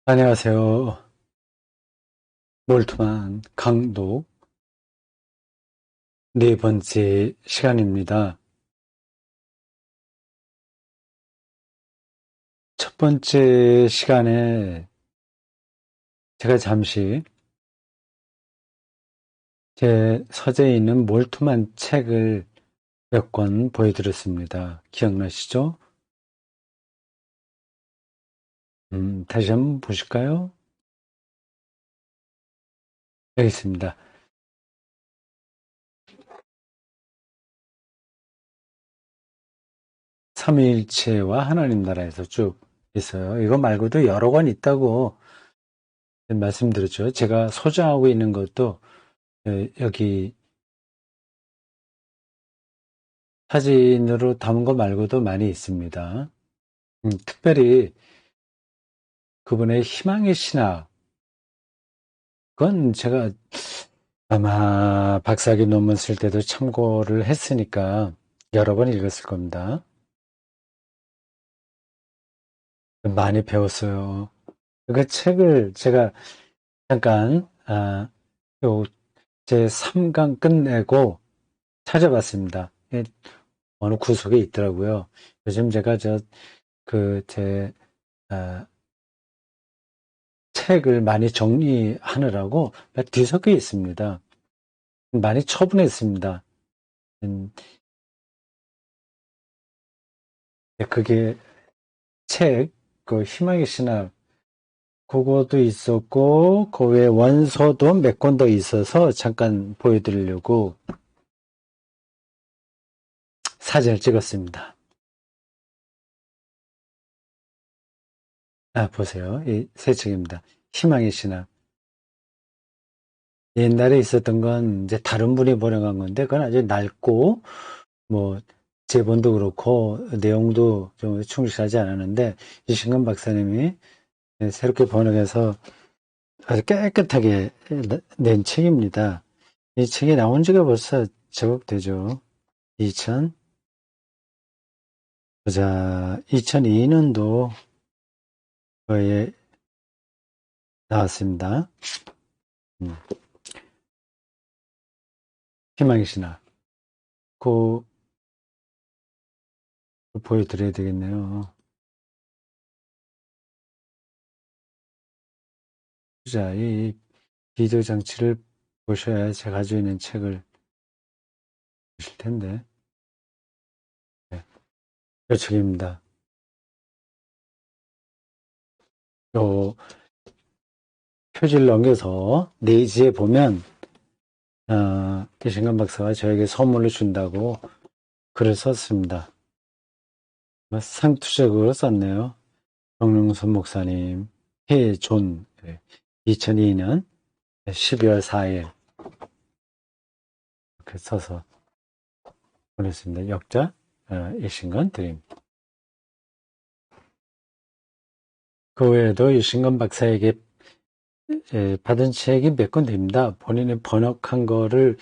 안녕하세요. 몰트만 강독 네 번째 시간입니다. 첫 번째 시간에 제가 잠시 제 서재에 있는 몰트만 책을 몇 권 보여드렸습니다. 기억나시죠? 다시 한번 보실까요? 여기 있습니다. 삼위일체와 하나님 나라에서 쭉 있어요. 이거 말고도 여러 권 있다고 말씀드렸죠. 제가 소장하고 있는 것도 여기 사진으로 담은 거 말고도 많이 있습니다. 특별히 그분의 희망의 신학, 그건 제가 아마 박사학위 논문 쓸 때도 참고를 했으니까 여러 번 읽었을 겁니다. 많이 배웠어요. 그 책을 제가 잠깐, 요, 제 3강 끝내고 찾아봤습니다. 어느 구석에 있더라고요. 요즘 제가 제, 아, 책을 많이 정리하느라고 뒤섞여 있습니다. 많이 처분했습니다. 음, 그게 그 희망의 신학, 그거도 있었고, 그 외에 원서도 몇 권 더 있어서 잠깐 보여드리려고 사진을 찍었습니다. 보세요. 이 새 책입니다. 희망의 신학. 옛날에 있었던 건 이제 다른 분이 번역한 건데, 그건 아주 낡고, 뭐, 제본도 그렇고, 내용도 좀 충실하지 않았는데, 이신근 박사님이 새롭게 번역해서 아주 깨끗하게 낸 책입니다. 이 책이 나온 지가 벌써 제법 되죠. 2000, 보자, 2002년도에 나왔습니다. 음, 희망의 신학. 그, 보여드려야 되겠네요. 보자, 이 비디오 장치를 보셔야 제가 가지고 있는 책을 보실 텐데. 네, 이 책입니다. 요 표지를 넘겨서 내지에 보면, 이신간 박사가 저에게 선물로 준다고 글을 썼습니다. 상투적으로 썼네요. 정릉선 목사님, 해존, 2002년 12월 4일 이렇게 써서 보냈습니다. 역자, 이신건 드립니다. 그 외에도 이신건 박사에게 받은 책이 몇 권 됩니다. 본인이 번역한 거를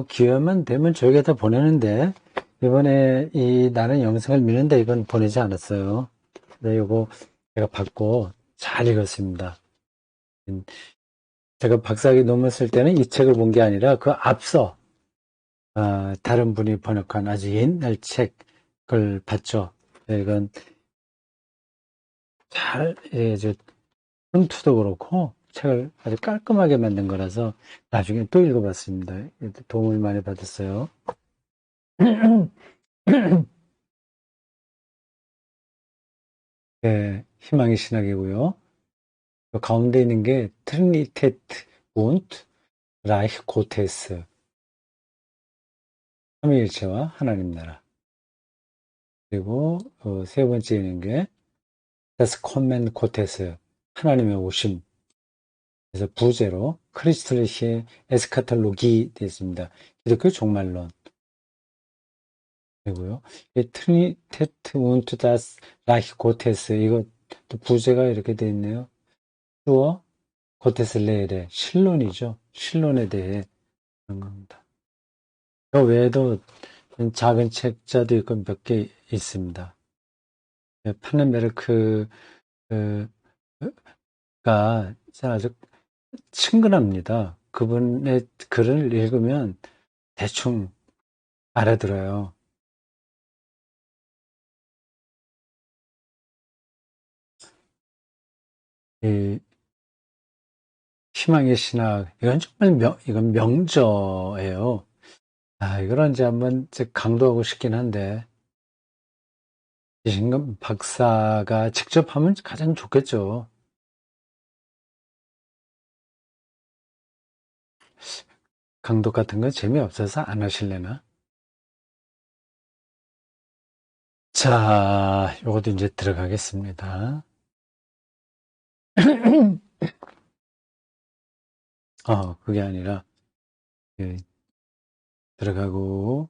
기회만 되면 저에게다 보내는데 이번에 이 나는 영생을 믿는다 이건 보내지 않았어요. 근데 이거 제가 받고 잘 읽었습니다. 제가 박사학위 논문 쓸 때는 이 책을 본 게 아니라 그 앞서 다른 분이 번역한 아주 옛날 책을 봤죠. 이건 잘 흠투도 그렇고 책을 아주 깔끔하게 만든 거라서 나중에 또 읽어봤습니다. 도움을 많이 받았어요. 네, 희망의 신학이고요. 그 가운데 있는 게 트리니테트 운트 라이히 고테스 삼위일체와 하나님 나라. 그리고 세 번째 있는 게 다스 콤멘 고테스 하나님의 오심. 그래서 부제로 크리스톨리시의 에스카톨로기 되어 있습니다. 기독교 종말론. 되고요. 트리니테트 운트 다스 라히 고테스 이거 또 부제가 이렇게 되어 있네요. 주어 고테스 레일의 신론이죠. 신론에 대해 그런 겁니다. 그 외에도 작은 책자도 있고 몇 개 있습니다. 파넨베르크 아주 친근합니다. 그분의 글을 읽으면 대충 알아들어요. 이 희망의 신학, 이건 정말 이건 명저예요. 이걸 이제 한번 이제 강조하고 싶긴 한데, 이신금 박사가 직접 하면 가장 좋겠죠. 강독 같은 건 재미없어서 안 하실래나? 자, 요것도 이제 들어가겠습니다. 그게 아니라, 예, 들어가고,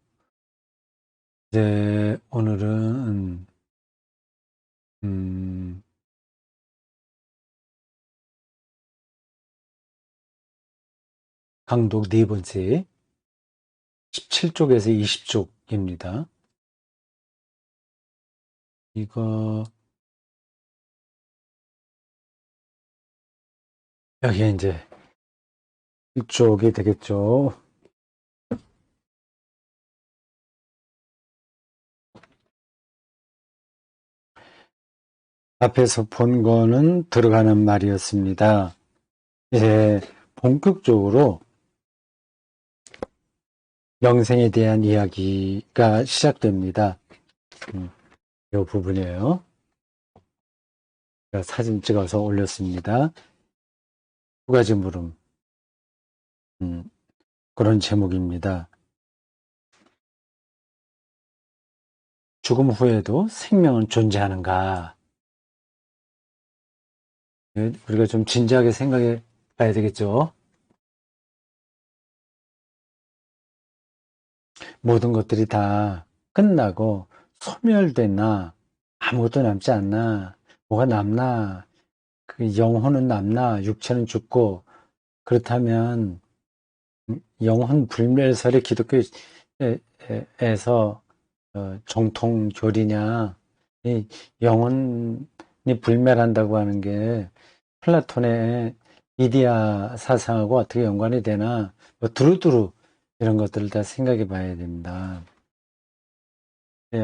이제 오늘은, 음, 강독 네 번째, 17쪽에서 20쪽입니다. 이거, 여기 이제 이쪽이 되겠죠. 앞에서 본 거는 들어가는 말이었습니다. 이제 본격적으로 영생에 대한 이야기가 시작됩니다. 이 부분이에요. 제가 사진 찍어서 올렸습니다. 두 가지 물음. 그런 제목입니다. 죽음 후에도 생명은 존재하는가? 우리가 좀 진지하게 생각해 봐야 되겠죠. 모든 것들이 다 끝나고 소멸됐나? 아무것도 남지 않나? 뭐가 남나? 그 영혼은 남나? 육체는 죽고 그렇다면 영혼 불멸설의 기독교에서 정통 교리냐? 이 영혼이 불멸한다고 하는 게 플라톤의 이디야 사상하고 어떻게 연관이 되나? 뭐 두루두루 이런 것들을 다 생각해 봐야 됩니다.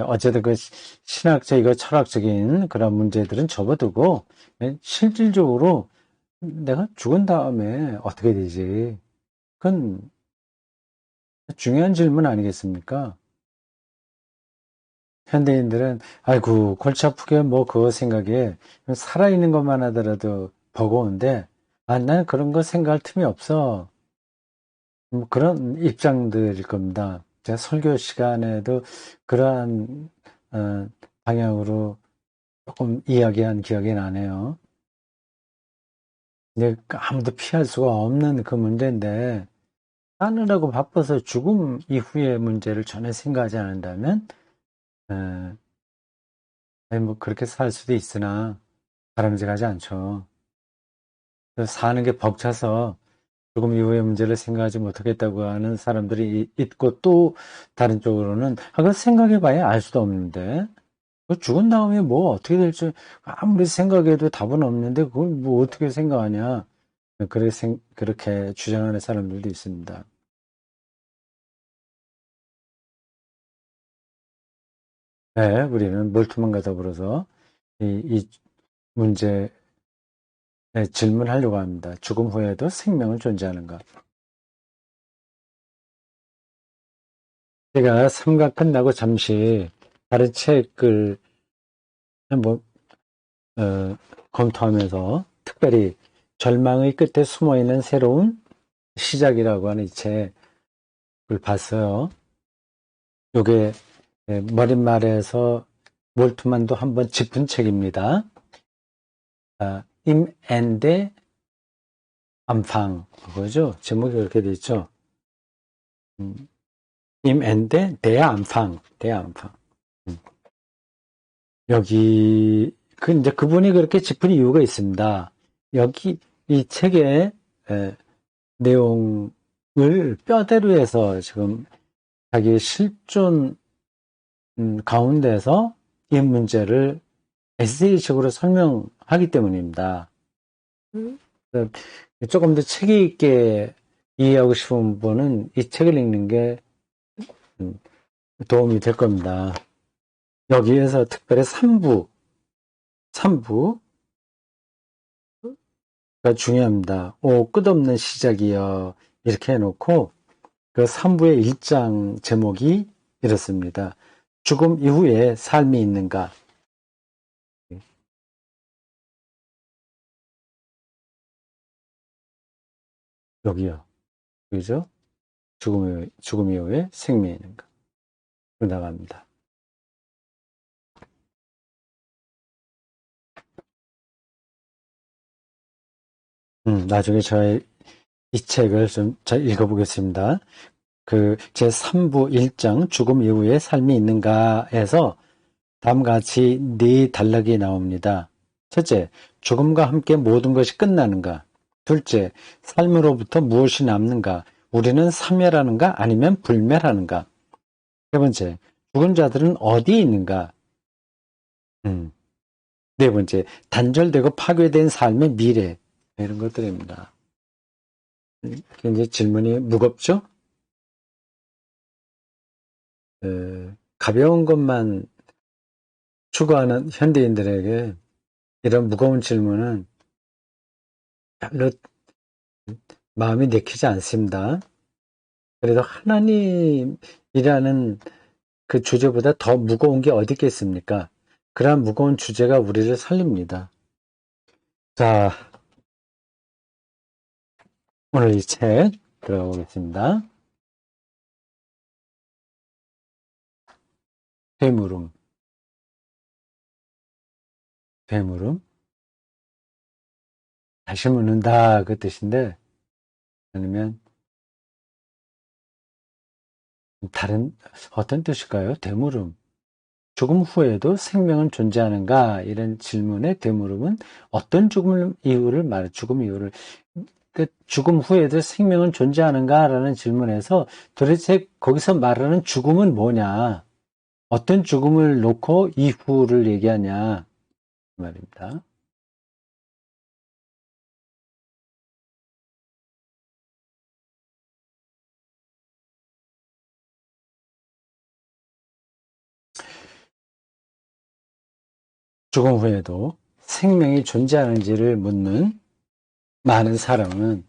어쨌든 그 신학적이고 철학적인 그런 문제들은 접어두고 실질적으로 내가 죽은 다음에 어떻게 되지? 그건 중요한 질문 아니겠습니까? 현대인들은 아이고 골치 아프게 뭐 그거 생각에 살아있는 것만 하더라도 버거운데 난 그런 거 생각할 틈이 없어. 뭐 그런 입장들일 겁니다. 제가 설교 시간에도 그러한 방향으로 조금 이야기한 기억이 나네요. 근데 아무도 피할 수가 없는 그 문제인데 사느라고 바빠서 죽음 이후의 문제를 전혀 생각하지 않는다면 뭐 그렇게 살 수도 있으나 바람직하지 않죠. 사는 게 벅차서 죽음 이후의 문제를 생각하지 못하겠다고 하는 사람들이 있고 또 다른 쪽으로는 그걸 생각해봐야 알 수도 없는데 죽은 다음에 뭐 어떻게 될지 아무리 생각해도 답은 없는데 그걸 뭐 어떻게 생각하냐 그렇게 주장하는 사람들도 있습니다. 네, 우리는 멀뚱한 더불어서 이 문제에 질문하려고 합니다. 죽음 후에도 생명은 존재하는가? 제가 삼가 끝나고 잠시 다른 책을 한번 검토하면서 특별히 절망의 끝에 숨어있는 새로운 시작이라고 하는 이 책을 봤어요. 요게 머릿말에서 몰트만도 한번 짚은 책입니다. 임앤데 안팡 그거죠? 제목이 그렇게 돼 있죠. 임앤데 대안팡. 여기 이제 그분이 그렇게 짚은 이유가 있습니다. 여기 이 책의 내용을 뼈대로 해서 지금 자기 실존 가운데서 이 문제를 에세이식으로 설명하기 때문입니다. 그래서 조금 더 책이 있게 이해하고 싶은 분은 이 책을 읽는 게 도움이 될 겁니다. 여기에서 특별히 3부가 중요합니다. 끝없는 시작이여. 이렇게 해놓고 그 3부의 1장 제목이 이렇습니다. 죽음 이후에 삶이 있는가? 여기요. 그죠? 죽음 이후에 생명이 있는가? 나갑니다. 나중에 저의 이 책을 좀 잘 읽어보겠습니다. 제 3부 1장 죽음 이후에 삶이 있는가에서 다음과 같이 네 단락이 나옵니다. 첫째, 죽음과 함께 모든 것이 끝나는가? 둘째, 삶으로부터 무엇이 남는가? 우리는 사멸하는가? 아니면 불멸하는가? 세 번째, 죽은 자들은 어디에 있는가? 음, 네 번째, 단절되고 파괴된 삶의 미래. 이런 것들입니다. 굉장히 질문이 무겁죠? 가벼운 것만 추구하는 현대인들에게 이런 무거운 질문은 별로 마음이 내키지 않습니다. 그래도 하나님이라는 그 주제보다 더 무거운 게 어디 있겠습니까? 그러한 무거운 주제가 우리를 살립니다. 자, 오늘 이 책 들어가 보겠습니다. 되물음, 되물음. 다시 묻는다 그 뜻인데 아니면 다른 어떤 뜻일까요? 되물음. 죽음 후에도 생명은 존재하는가? 이런 질문의 되물음은 어떤 죽음 이유를 죽음 이유를 죽음 후에도 생명은 존재하는가? 라는 질문에서 도대체 거기서 말하는 죽음은 뭐냐? 어떤 죽음을 놓고 이후를 얘기하냐? 그 말입니다. 죽음 후에도 생명이 존재하는지를 묻는 많은 사람은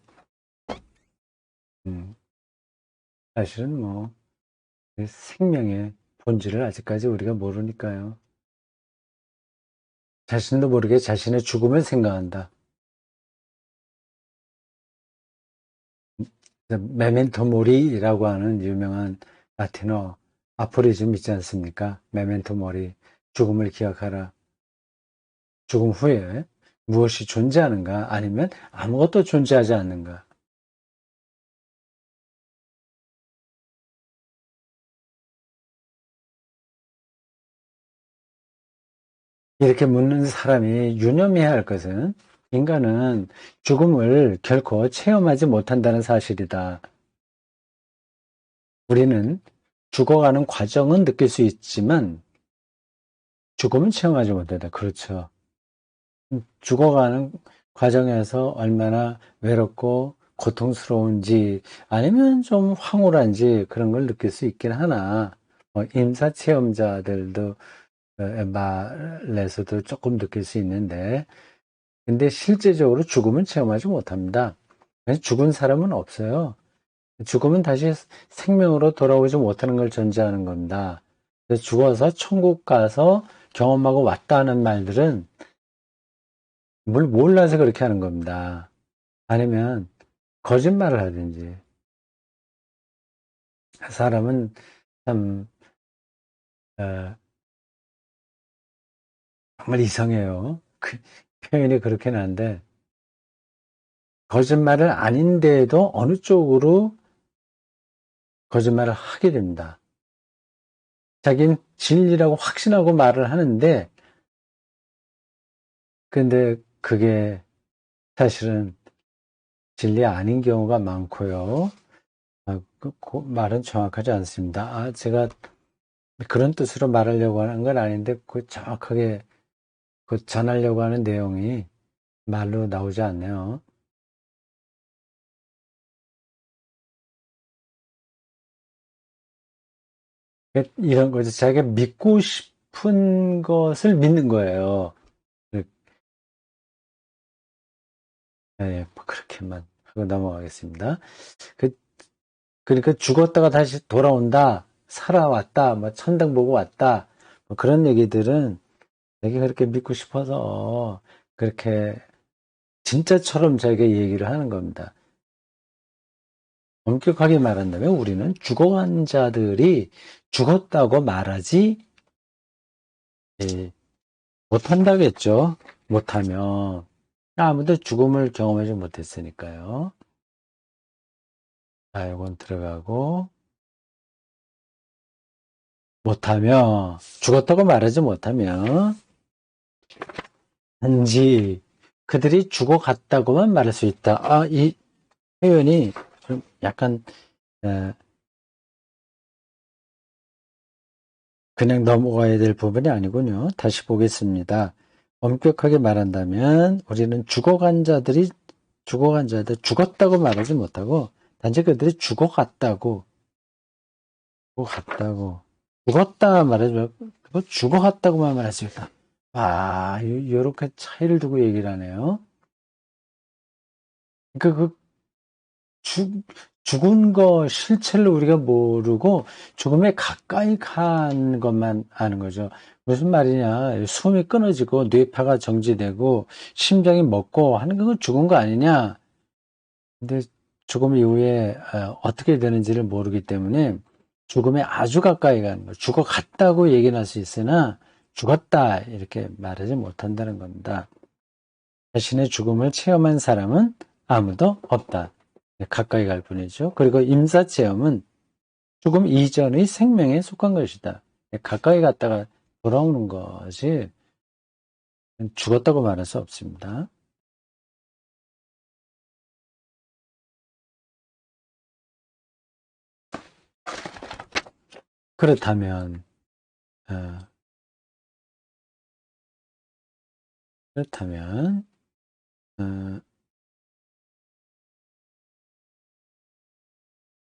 음, 사실은 그 생명의 본질을 아직까지 우리가 모르니까요. 자신도 모르게 자신의 죽음을 생각한다. 메멘토 모리라고 하는 유명한 라틴어 아포리즘 있지 않습니까? 메멘토 모리, 죽음을 기억하라. 죽음 후에 무엇이 존재하는가? 아니면 아무것도 존재하지 않는가? 이렇게 묻는 사람이 유념해야 할 것은 인간은 죽음을 결코 체험하지 못한다는 사실이다. 우리는 죽어가는 과정은 느낄 수 있지만 죽음은 체험하지 못한다. 그렇죠. 죽어가는 과정에서 얼마나 외롭고 고통스러운지 아니면 좀 황홀한지 그런 걸 느낄 수 있긴 하나 임사 체험자들도 말에서도 조금 느낄 수 있는데 근데 실제적으로 죽음은 체험하지 못합니다. 죽은 사람은 없어요. 죽음은 다시 생명으로 돌아오지 못하는 걸 전제하는 겁니다. 죽어서 천국 가서 경험하고 왔다는 말들은 뭘 몰라서 그렇게 하는 겁니다. 아니면 거짓말을 하든지. 사람은 참 어, 정말 이상해요. 표현이 그렇긴 한데 거짓말을 아닌데도 어느 쪽으로 거짓말을 하게 됩니다. 자기는 진리라고 확신하고 말을 하는데 근데 그게 사실은 진리 아닌 경우가 많고요. 그 말은 정확하지 않습니다. 제가 그런 뜻으로 말하려고 하는 건 아닌데 그 정확하게 그 전하려고 하는 내용이 말로 나오지 않네요. 이런 거죠. 자기가 믿고 싶은 것을 믿는 거예요. 그- 네, 뭐 그렇게만 하고 넘어가겠습니다. 그, 그러니까 죽었다가 다시 돌아온다, 살아왔다, 뭐 천당 보고 왔다, 뭐 그런 얘기들은 되게 그렇게 믿고 싶어서 그렇게 진짜처럼 자기가 얘기를 하는 겁니다. 엄격하게 말한다면 우리는 죽어간 자들이 죽었다고 말하지 예, 못한다겠죠. 못하면 아무도 죽음을 경험하지 못했으니까요. 자, 이건 들어가고 못하면 죽었다고 말하지 못하면 단지 그들이 죽어갔다고만 말할 수 있다. 아, 이 표현이 좀 약간 에, 그냥 넘어가야 될 부분이 아니군요. 다시 보겠습니다. 엄격하게 말한다면 우리는 죽어간 자들 죽었다고 말하지 못하고 단지 그들이 죽어갔다고 죽었다 말하지 말고 죽어갔다고만 말할 수 있다. 아, 요렇게 차이를 두고 얘기를 하네요. 그러니까 죽, 죽은 거 실체를 우리가 모르고 죽음에 가까이 간 것만 아는 거죠. 무슨 말이냐. 숨이 끊어지고 뇌파가 정지되고 심장이 멎고 하는 건 죽은 거 아니냐. 근데 죽음 이후에 어떻게 되는지를 모르기 때문에 죽음에 아주 가까이 가는 거. 죽어갔다고 얘기는 할 수 있으나 죽었다 이렇게 말하지 못한다는 겁니다. 자신의 죽음을 체험한 사람은 아무도 없다. 가까이 갈 뿐이죠. 그리고 임사체험은 죽음 이전의 생명에 속한 것이다. 가까이 갔다가 돌아오는 것이 죽었다고 말할 수 없습니다. 그렇다면, 어, 그렇다면, 어,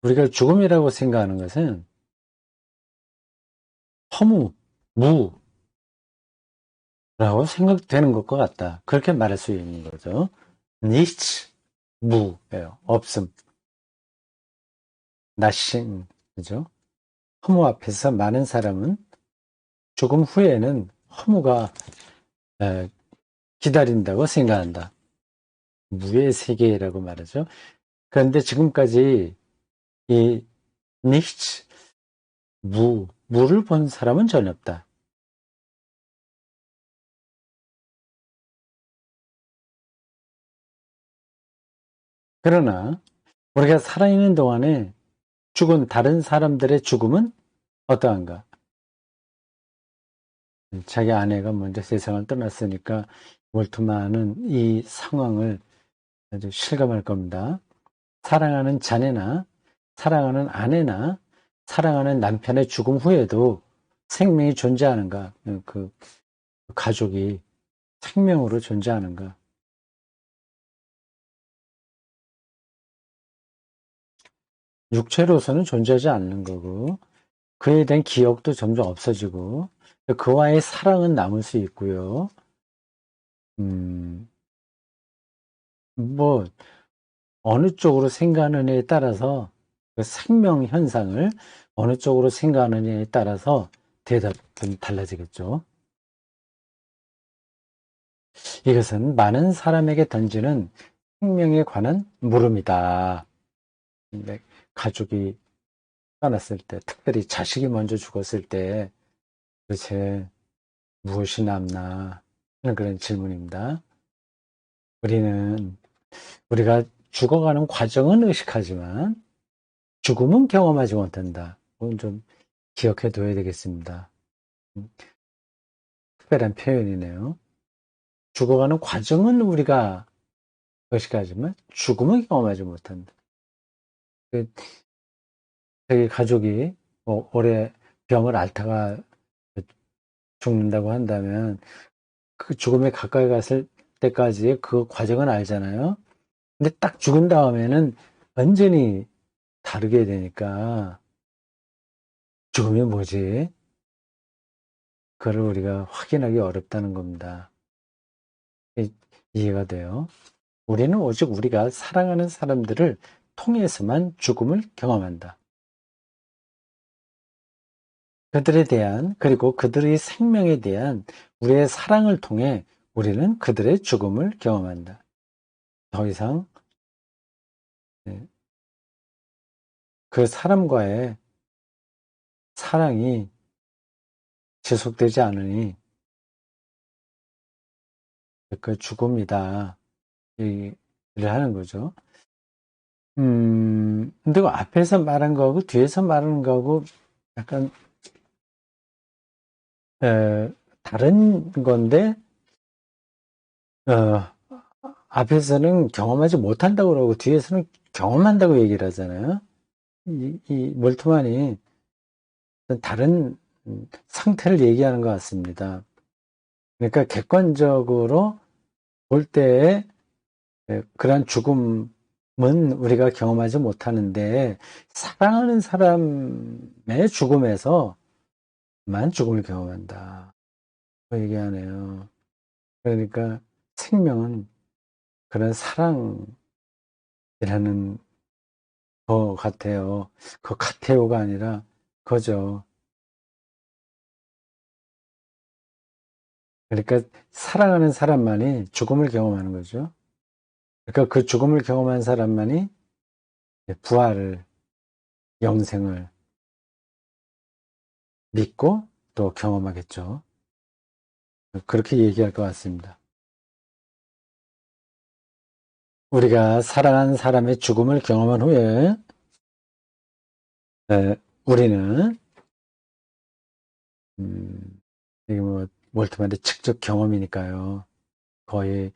우리가 죽음이라고 생각하는 것은 허무, 무라고 생각되는 것과 같다. 그렇게 말할 수 있는 거죠. nichts, 무예요. 없음, nothing, 그죠? 허무 앞에서 많은 사람은 죽음 후에는 허무가 기다린다고 생각한다. 무의 세계라고 말하죠. 그런데 지금까지 이 nichts, 무를 본 사람은 전혀 없다. 그러나 우리가 살아있는 동안에 죽은 다른 사람들의 죽음은 어떠한가? 자기 아내가 먼저 세상을 떠났으니까 몰투만은 이 상황을 아주 실감할 겁니다. 사랑하는 자네나 사랑하는 아내나 사랑하는 남편의 죽음 후에도 생명이 존재하는가? 그 가족이 생명으로 존재하는가? 육체로서는 존재하지 않는 거고, 그에 대한 기억도 점점 없어지고, 그와의 사랑은 남을 수 있고요. 음, 뭐, 어느 쪽으로 생각하느냐에 따라서 그 생명 현상을 어느 쪽으로 생각하느냐에 따라서 대답은 달라지겠죠. 이것은 많은 사람에게 던지는 생명에 관한 물음이다. 근데 가족이 떠났을 때, 특별히 자식이 먼저 죽었을 때 도대체 무엇이 남나 하는 그런 질문입니다. 우리는 우리가 죽어가는 과정은 의식하지만 죽음은 경험하지 못한다. 그건 좀 기억해 둬야 되겠습니다. 음, 특별한 표현이네요. 죽어가는 과정은 우리가 의식하지만 죽음은 경험하지 못한다. 그 저희 가족이 뭐 오래 병을 앓다가 죽는다고 한다면 그 죽음에 가까이 갔을 때까지의 그 과정은 알잖아요. 근데 딱 죽은 다음에는 완전히 다르게 되니까 죽음이 뭐지? 그걸 우리가 확인하기 어렵다는 겁니다. 이해가 돼요? 우리는 오직 우리가 사랑하는 사람들을 통해서만 죽음을 경험한다. 그들에 대한, 그리고 그들의 생명에 대한 우리의 사랑을 통해 우리는 그들의 죽음을 경험한다. 더 이상 네, 그 사람과의 사랑이 지속되지 않으니 그 죽음이다. 얘기를 하는 거죠. 근데 그 앞에서 말한 거하고 뒤에서 말하는 거하고 약간 다른 건데 어, 앞에서는 경험하지 못한다고 그러고 뒤에서는 경험한다고 얘기를 하잖아요. 이 몰트만이 다른 상태를 얘기하는 것 같습니다. 그러니까 객관적으로 볼 때에 그러한 죽음은 우리가 경험하지 못하는데 사랑하는 사람의 죽음에서만 죽음을 경험한다. 그 얘기하네요. 그러니까 생명은 그런 사랑이라는 것 같아요. 그 같아요가 아니라 그죠. 그러니까 사랑하는 사람만이 죽음을 경험하는 거죠. 그러니까 그 죽음을 경험한 사람만이 부활을, 영생을 믿고 또 경험하겠죠. 그렇게 얘기할 것 같습니다. 우리가 사랑하는 사람의 죽음을 경험한 후에 우리는 이게 뭐 몰트만의 직접 경험이니까요. 거의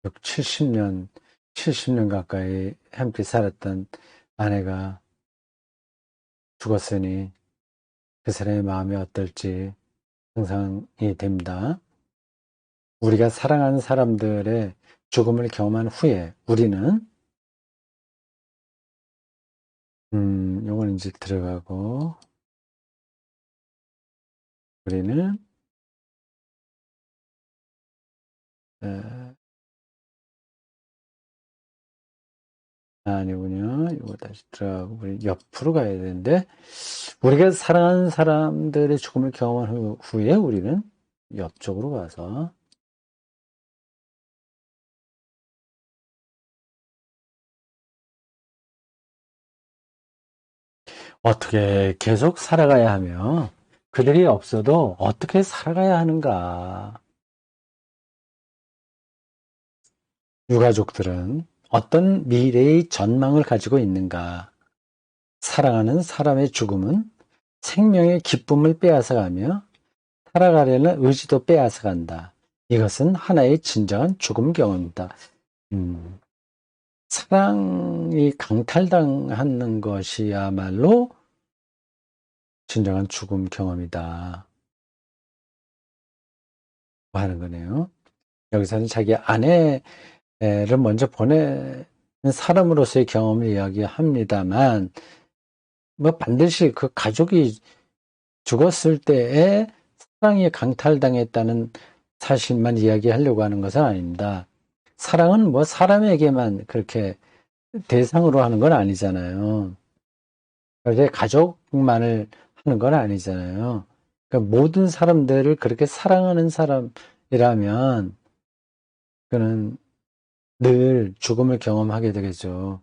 6, 70년 가까이 함께 살았던 아내가 죽었으니 그 사람의 마음이 어떨지 상상이 됩니다. 우리가 사랑하는 사람들의 죽음을 경험한 후에 우리는 요건 이제 들어가고 우리는 아니군요. 이거 다시 들어가고 우리 옆으로 가야 되는데 우리가 사랑하는 사람들의 죽음을 경험한 후에 우리는 옆쪽으로 가서 어떻게 계속 살아가야 하며 그들이 없어도 어떻게 살아가야 하는가? 유가족들은 어떤 미래의 전망을 가지고 있는가? 사랑하는 사람의 죽음은 생명의 기쁨을 빼앗아가며 살아가려는 의지도 빼앗아간다. 이것은 하나의 진정한 죽음 경험이다. 사랑이 강탈당하는 것이야말로 진정한 죽음 경험이다. 하는 거네요. 여기서는 자기 아내를 먼저 보내는 사람으로서의 경험을 이야기합니다만, 뭐 반드시 그 가족이 죽었을 때에 사랑이 강탈당했다는 사실만 이야기하려고 하는 것은 아닙니다. 사랑은 뭐 사람에게만 그렇게 대상으로 하는 건 아니잖아요. 이제 가족만을 하는 건 아니잖아요. 그러니까 모든 사람들을 그렇게 사랑하는 사람이라면 그는 늘 죽음을 경험하게 되겠죠.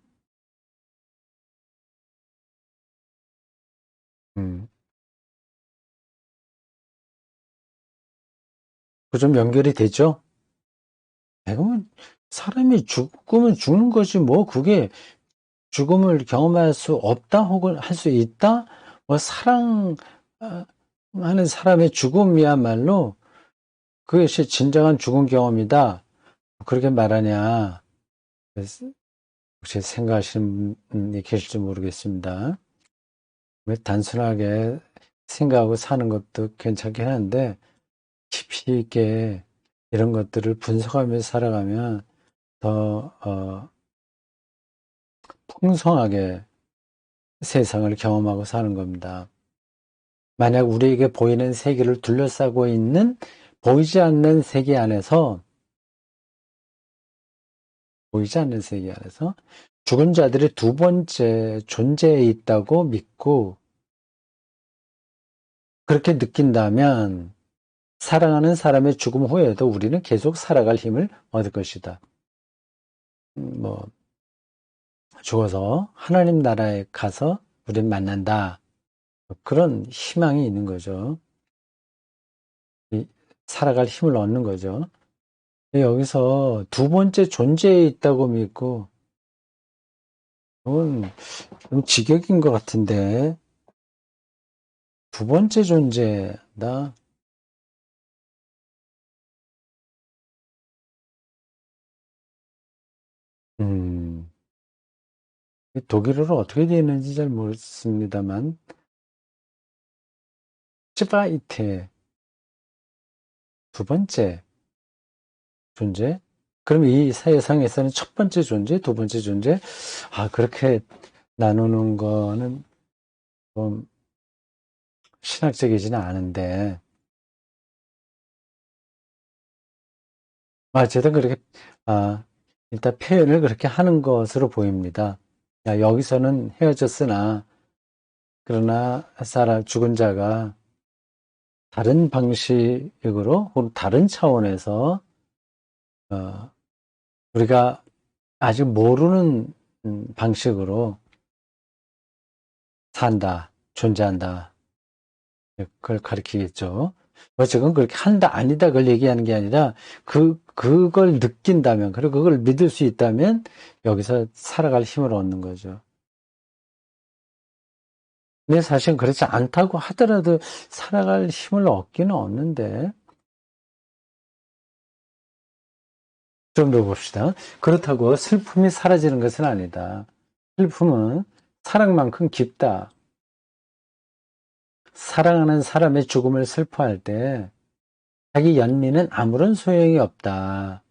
음. 그 좀 연결이 되죠? 그러면 사람이 죽으면 죽는 거지 뭐 그게 죽음을 경험할 수 없다 혹은 할 수 있다? 뭐 사랑하는 사람의 죽음이야말로 그것이 진정한 죽음 경험이다. 그렇게 말하냐? 혹시 생각하시는 분이 계실지 모르겠습니다. 왜 단순하게 생각하고 사는 것도 괜찮긴 한데 깊이 있게 이런 것들을 분석하면서 살아가면 더 풍성하게 세상을 경험하고 사는 겁니다. 만약 우리에게 보이는 세계를 둘러싸고 있는 보이지 않는 세계 안에서 죽은 자들이 두 번째 존재에 있다고 믿고 그렇게 느낀다면 사랑하는 사람의 죽음 후에도 우리는 계속 살아갈 힘을 얻을 것이다. 뭐 죽어서 하나님 나라에 가서 우린 만난다. 그런 희망이 있는 거죠. 살아갈 힘을 얻는 거죠. 여기서 두 번째 존재에 있다고 믿고 그건 좀 직역인 것 같은데 두 번째 존재다. 음, 독일어로 어떻게 되어 있는지 잘 모르겠습니다만 츠바이테 두 번째 존재? 그럼 이 세상에서는 첫 번째 존재, 두 번째 존재? 그렇게 나누는 거는 좀 신학적이지는 않은데 어쨌든 그렇게 아, 일단 표현을 그렇게 하는 것으로 보입니다. 여기서는 헤어졌으나 그러나 죽은 자가 다른 방식으로 혹은 다른 차원에서 우리가 아직 모르는 방식으로 산다, 존재한다. 그걸 가리키겠죠. 지금 그렇게 한다, 아니다, 그걸 얘기하는 게 아니라, 그걸 느낀다면, 그리고 그걸 믿을 수 있다면, 여기서 살아갈 힘을 얻는 거죠. 근데 사실 그렇지 않다고 하더라도 살아갈 힘을 얻기는 얻는데, 좀 더 봅시다. 그렇다고 슬픔이 사라지는 것은 아니다. 슬픔은 사랑만큼 깊다. 사랑하는 사람의 죽음을 슬퍼할 때, 자기 연민은 아무런 소용이 없다.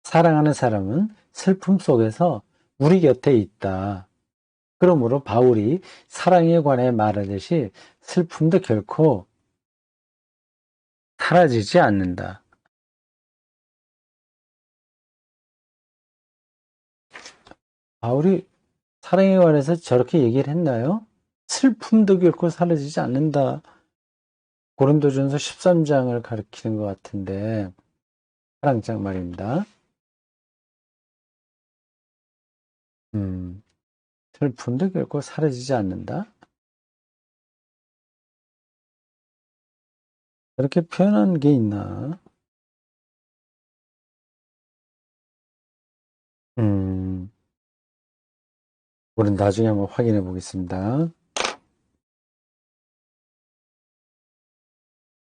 사랑하는 사람은 슬픔 속에서 우리 곁에 있다. 그러므로 바울이 사랑에 관해 말하듯이 슬픔도 결코 사라지지 않는다. 바울이 사랑에 관해서 저렇게 얘기를 했나요? 슬픔도 결코 사라지지 않는다. 고린도전서 13장을 가리키는 것 같은데 사랑장 말입니다. 슬픔도 결코 사라지지 않는다. 그렇게 표현한 게 있나? 우리는 나중에 한번 확인해 보겠습니다.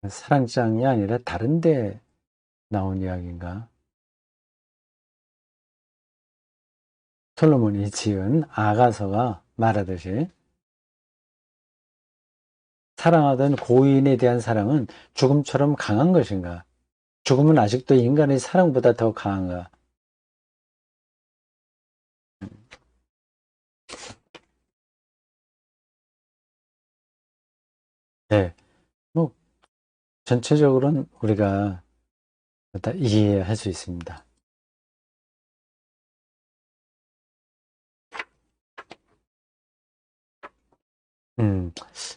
사랑장이 아니라 다른 데 나온 이야기인가? 솔로몬이 지은 아가서가 말하듯이 사랑하던 고인에 대한 사랑은 죽음처럼 강한 것인가? 죽음은 아직도 인간의 사랑보다 더 강한가? 네, 뭐 전체적으로는 우리가 다 이해할 수 있습니다.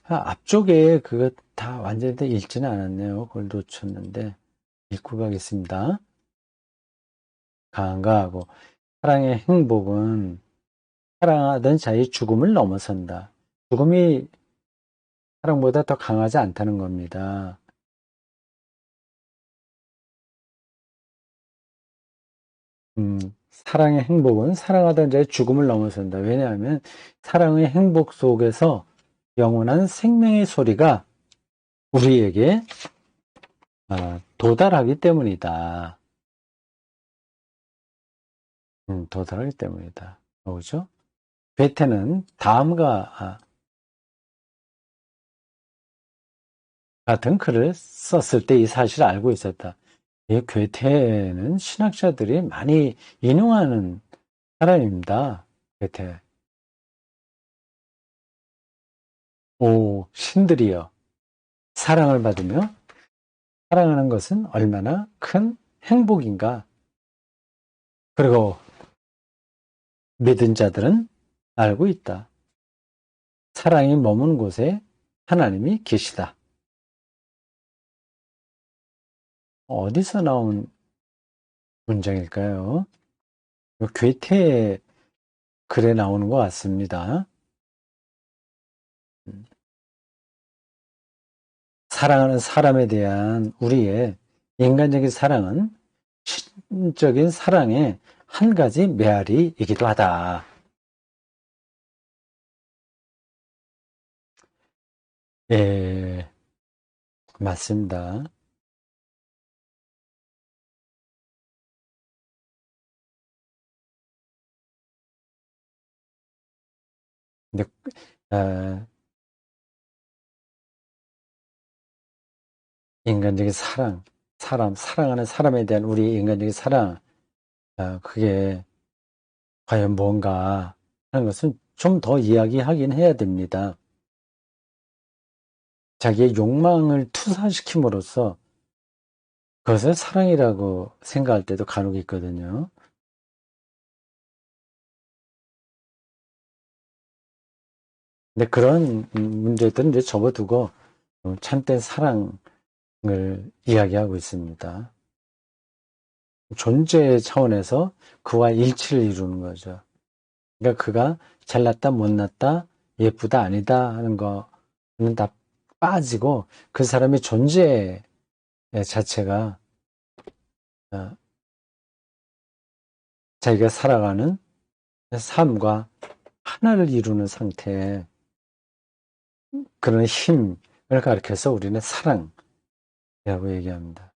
앞쪽에 그거 다 완전히 다 읽지는 않았네요. 그걸 놓쳤는데 읽고 가겠습니다. 강한가 하고 사랑의 행복은 사랑하던 자의 죽음을 넘어선다. 죽음이 사랑보다 더 강하지 않다는 겁니다. 사랑의 행복은 사랑하던 자의 죽음을 넘어선다. 왜냐하면 사랑의 행복 속에서 영원한 생명의 소리가 우리에게 도달하기 때문이다. 도달하기 때문이다. 그죠? 베테는 다음과 같은 글을 썼을 때 이 사실을 알고 있었다. 이 괴테는 신학자들이 많이 인용하는 사람입니다. 괴테. 오, 신들이여. 사랑을 받으며 사랑하는 것은 얼마나 큰 행복인가. 그리고 믿은 자들은 알고 있다. 사랑이 머무는 곳에 하나님이 계시다. 어디서 나온 문장일까요? 괴테의 글에 나오는 것 같습니다. 사랑하는 사람에 대한 우리의 인간적인 사랑은 신적인 사랑의 한 가지 메아리이기도 하다. 예, 맞습니다. 근데, 아, 인간적인 사랑하는 사람에 대한 우리 인간적인 사랑, 그게 과연 뭔가 하는 것은 좀 더 이야기하긴 해야 됩니다. 자기의 욕망을 투사시킴으로써 그것을 사랑이라고 생각할 때도 간혹 있거든요. 근데 그런 문제들은 이제 접어두고 참된 사랑을 이야기하고 있습니다. 존재 차원에서 그와 일치를 이루는 거죠. 그러니까 그가 잘났다, 못났다, 예쁘다, 아니다 하는 거는 다 빠지고 그 사람의 존재 자체가 어, 자기가 살아가는 삶과 하나를 이루는 상태의 그런 힘을 가리켜서 우리는 사랑이라고 얘기합니다.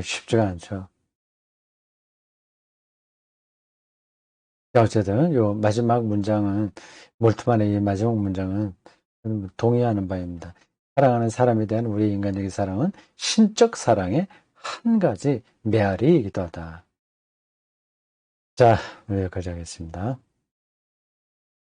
쉽지가 않죠. 어쨌든 요 마지막 문장은 몰트만의 이 마지막 문장은 동의하는 바입니다. 사랑하는 사람에 대한 우리 인간적인 사랑은 신적 사랑의 한 가지 메아리이기도 하다. 자, 오늘 여기까지 하겠습니다.